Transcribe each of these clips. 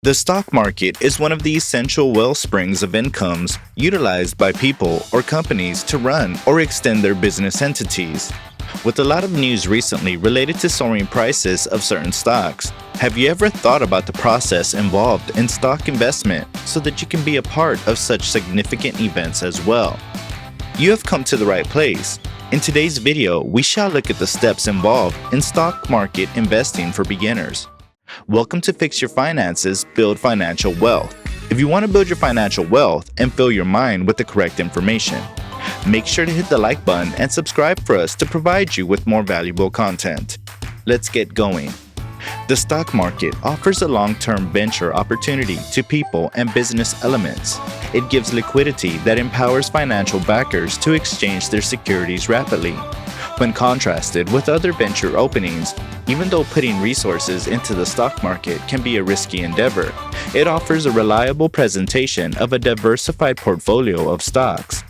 The stock market is one of the essential wellsprings of incomes utilized by people or companies to run or extend their business entities. With a lot of news recently related to soaring prices of certain stocks, have you ever thought about the process involved in stock investment so that you can be a part of such significant events as well? You have come to the right place. In today's video, we shall look at the steps involved in stock market investing for beginners. Welcome to Fix Your Finances, Build Financial Wealth. If you want to build your financial wealth and fill your mind with the correct information, make sure to hit the like button and subscribe for us to provide you with more valuable content. Let's get going. The stock market offers a long-term venture opportunity to people and business elements. It gives liquidity that empowers financial backers to exchange their securities rapidly. When contrasted with other venture openings, even though putting resources into the stock market can be a risky endeavor, it offers a reliable presentation of a diversified portfolio of stocks.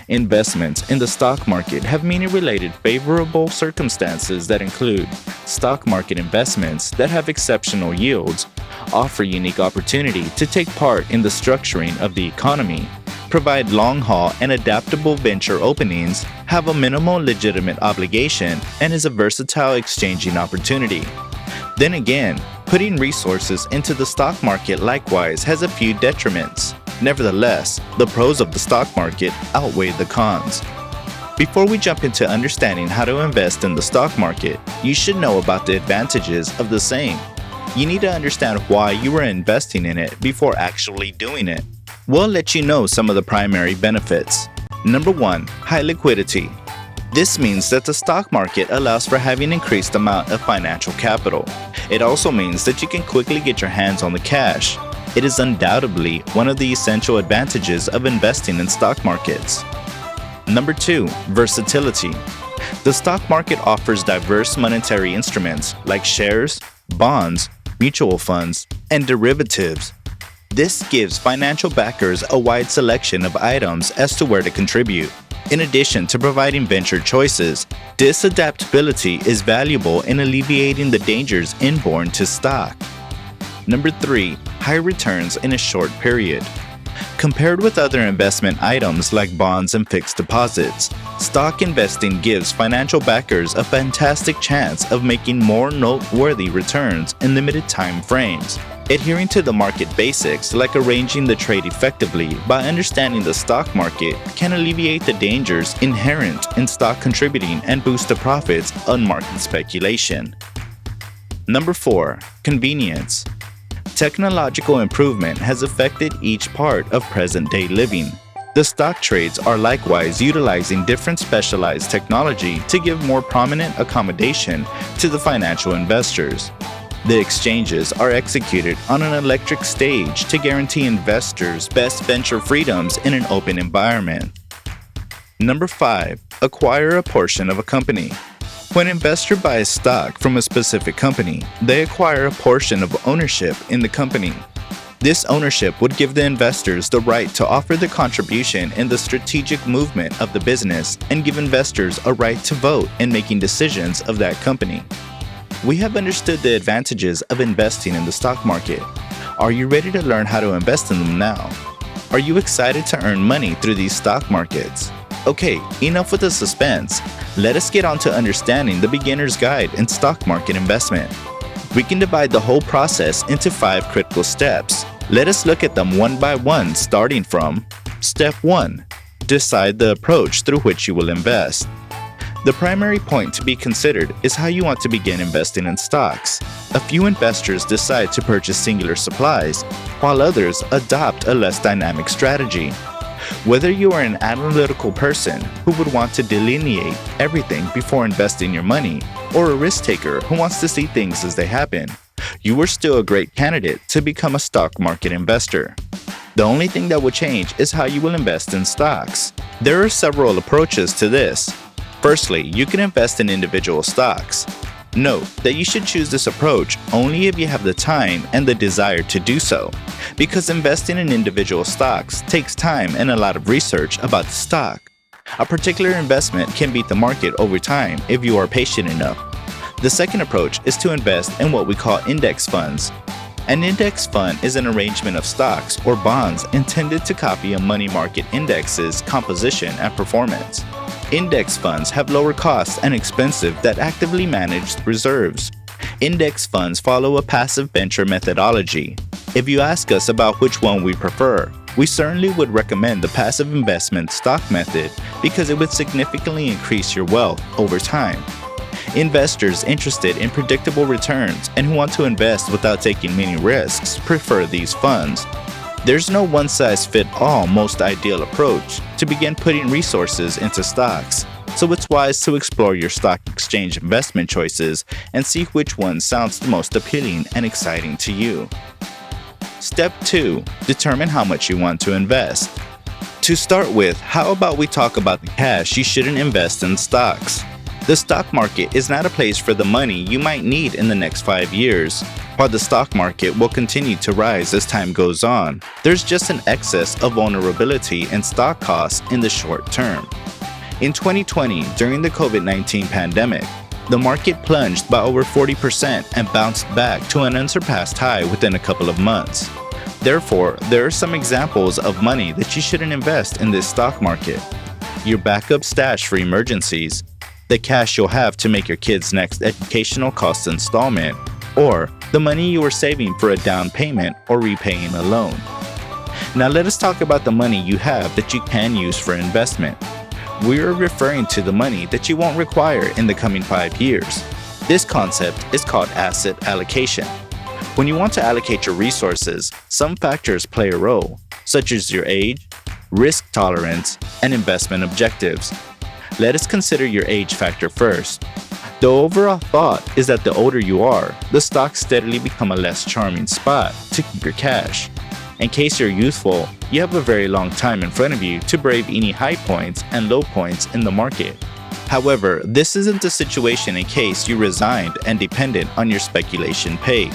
Investments in the stock market have many related favorable circumstances that include stock market investments that have exceptional yields, offer unique opportunity to take part in the structuring of the economy, provide long-haul and adaptable venture openings, have a minimal legitimate obligation, and is a versatile exchanging opportunity. Then again, putting resources into the stock market likewise has a few detriments. Nevertheless, the pros of the stock market outweigh the cons. Before we jump into understanding how to invest in the stock market, you should know about the advantages of the same. You need to understand why you are investing in it before actually doing it. We'll let you know some of the primary benefits. Number 1. High liquidity. This means that the stock market allows for having an increased amount of financial capital. It also means that you can quickly get your hands on the cash. It is undoubtedly one of the essential advantages of investing in stock markets. Number 2. Versatility. The stock market offers diverse monetary instruments like shares, bonds, mutual funds, and derivatives. This gives financial backers a wide selection of items as to where to contribute. In addition to providing venture choices, this adaptability is valuable in alleviating the dangers inborn to stock. Number 3. High returns in a short period. Compared with other investment items like bonds and fixed deposits, stock investing gives financial backers a fantastic chance of making more noteworthy returns in limited time frames. Adhering to the market basics like arranging the trade effectively by understanding the stock market can alleviate the dangers inherent in stock contributing and boost the profits on market speculation. Number 4. Convenience. Technological improvement has affected each part of present-day living. The stock trades are likewise utilizing different specialized technology to give more prominent accommodation to the financial investors. The exchanges are executed on an electric stage to guarantee investors best venture freedoms in an open environment. Number 5. Acquire a portion of a company. When an investor buys stock from a specific company, they acquire a portion of ownership in the company. This ownership would give the investors the right to offer the contribution in the strategic movement of the business and give investors a right to vote in making decisions of that company. We have understood the advantages of investing in the stock market. Are you ready to learn how to invest in them now? Are you excited to earn money through these stock markets? Okay, enough with the suspense. Let us get on to understanding the beginner's guide in stock market investment. We can divide the whole process into 5 critical steps. Let us look at them one by one, starting from Step 1. Decide the approach through which you will invest. The primary point to be considered is how you want to begin investing in stocks. A few investors decide to purchase singular supplies, while others adopt a less dynamic strategy. Whether you are an analytical person who would want to delineate everything before investing your money, or a risk taker who wants to see things as they happen, you are still a great candidate to become a stock market investor. The only thing that will change is how you will invest in stocks. There are several approaches to this. Firstly, you can invest in individual stocks. Note that you should choose this approach only if you have the time and the desire to do so, because investing in individual stocks takes time and a lot of research about the stock. A particular investment can beat the market over time if you are patient enough. The second approach is to invest in what we call index funds. An index fund is an arrangement of stocks or bonds intended to copy a money market index's composition and performance. Index funds have lower costs and expensive than actively managed reserves. Index funds follow a passive venture methodology. If you ask us about which one we prefer, we certainly would recommend the passive investment stock method because it would significantly increase your wealth over time. Investors interested in predictable returns and who want to invest without taking many risks prefer these funds. There's no one-size-fits-all most ideal approach to begin putting resources into stocks, so it's wise to explore your stock exchange investment choices and see which one sounds the most appealing and exciting to you. Step 2. Determine how much you want to invest. To start with, how about we talk about the cash you shouldn't invest in stocks? The stock market is not a place for the money you might need in the next 5 years. While the stock market will continue to rise as time goes on, there's just an excess of vulnerability and stock costs in the short term. In 2020, during the COVID-19 pandemic, the market plunged by over 40% and bounced back to an unsurpassed high within a couple of months. Therefore, there are some examples of money that you shouldn't invest in this stock market. Your backup stash for emergencies, the cash you'll have to make your kid's next educational cost installment, or the money you are saving for a down payment or repaying a loan. Now let us talk about the money you have that you can use for investment. We are referring to the money that you won't require in the coming 5 years. This concept is called asset allocation. When you want to allocate your resources, some factors play a role, such as your age, risk tolerance, and investment objectives. Let us consider your age factor first. The overall thought is that the older you are, the stocks steadily become a less charming spot to keep your cash. In case you're youthful, you have a very long time in front of you to brave any high points and low points in the market. However, this isn't the situation in case you're resigned and dependent on your speculation pay.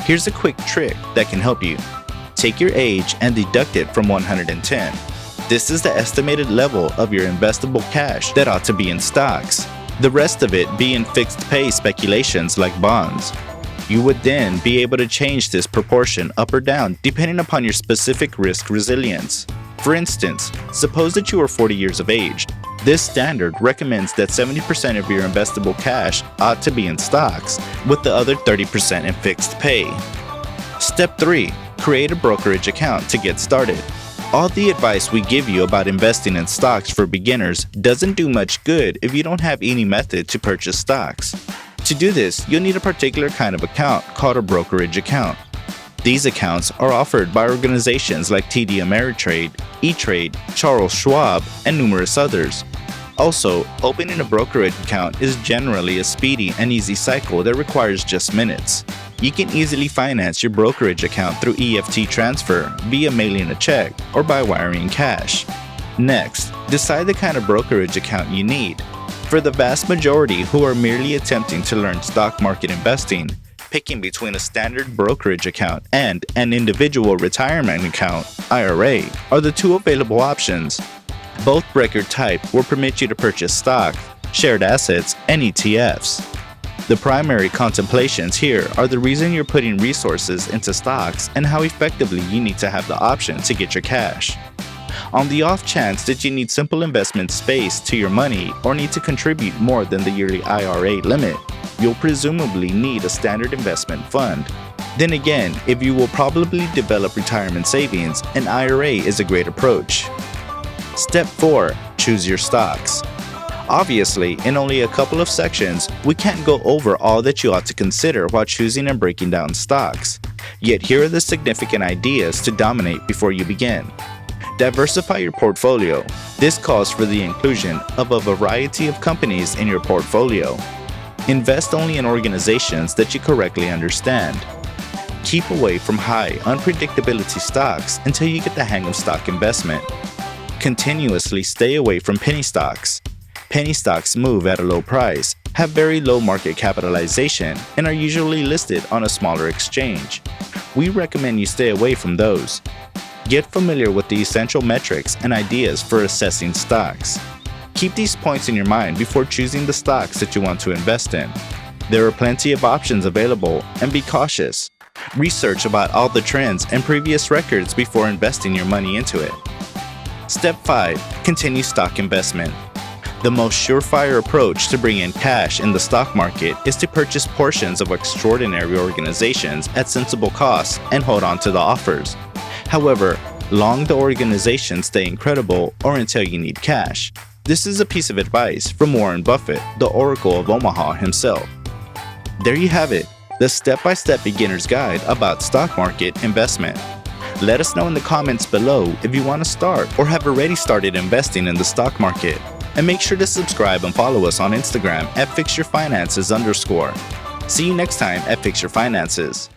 Here's a quick trick that can help you. Take your age and deduct it from 110. This is the estimated level of your investable cash that ought to be in stocks. The rest of it be in fixed pay speculations like bonds. You would then be able to change this proportion up or down depending upon your specific risk resilience. For instance, suppose that you are 40 years of age. This standard recommends that 70% of your investable cash ought to be in stocks, with the other 30% in fixed pay. Step 3. Create a brokerage account to get started. All the advice we give you about investing in stocks for beginners doesn't do much good if you don't have any method to purchase stocks. To do this, you'll need a particular kind of account called a brokerage account. These accounts are offered by organizations like TD Ameritrade, E-Trade, Charles Schwab, and numerous others. Also, opening a brokerage account is generally a speedy and easy cycle that requires just minutes. You can easily finance your brokerage account through EFT transfer, via mailing a check, or by wiring cash. Next, decide the kind of brokerage account you need. For the vast majority who are merely attempting to learn stock market investing, picking between a standard brokerage account and an individual retirement account, IRA, are the two available options. Both record type will permit you to purchase stock, shared assets, and ETFs. The primary contemplations here are the reason you're putting resources into stocks and how effectively you need to have the option to get your cash. On the off chance that you need simple investment space to your money or need to contribute more than the yearly IRA limit, you'll presumably need a standard investment fund. Then again, if you will probably develop retirement savings, an IRA is a great approach. Step 4. Choose your stocks. Obviously, in only a couple of sections, we can't go over all that you ought to consider while choosing and breaking down stocks. Yet here are the significant ideas to dominate before you begin. Diversify your portfolio. This calls for the inclusion of a variety of companies in your portfolio. Invest only in organizations that you correctly understand. Keep away from high unpredictability stocks until you get the hang of stock investment. Continuously stay away from penny stocks. Penny stocks move at a low price, have very low market capitalization, and are usually listed on a smaller exchange. We recommend you stay away from those. Get familiar with the essential metrics and ideas for assessing stocks. Keep these points in your mind before choosing the stocks that you want to invest in. There are plenty of options available, and be cautious. Research about all the trends and previous records before investing your money into it. Step 5. Continue stock investment. The most surefire approach to bring in cash in the stock market is to purchase portions of extraordinary organizations at sensible costs and hold on to the offers. However, long the organization stay incredible or until you need cash. This is a piece of advice from Warren Buffett, the Oracle of Omaha himself. There you have it, the step-by-step beginner's guide about stock market investment. Let us know in the comments below if you want to start or have already started investing in the stock market. And make sure to subscribe and follow us on Instagram at @FixYourFinances_. See you next time at Fix Your Finances.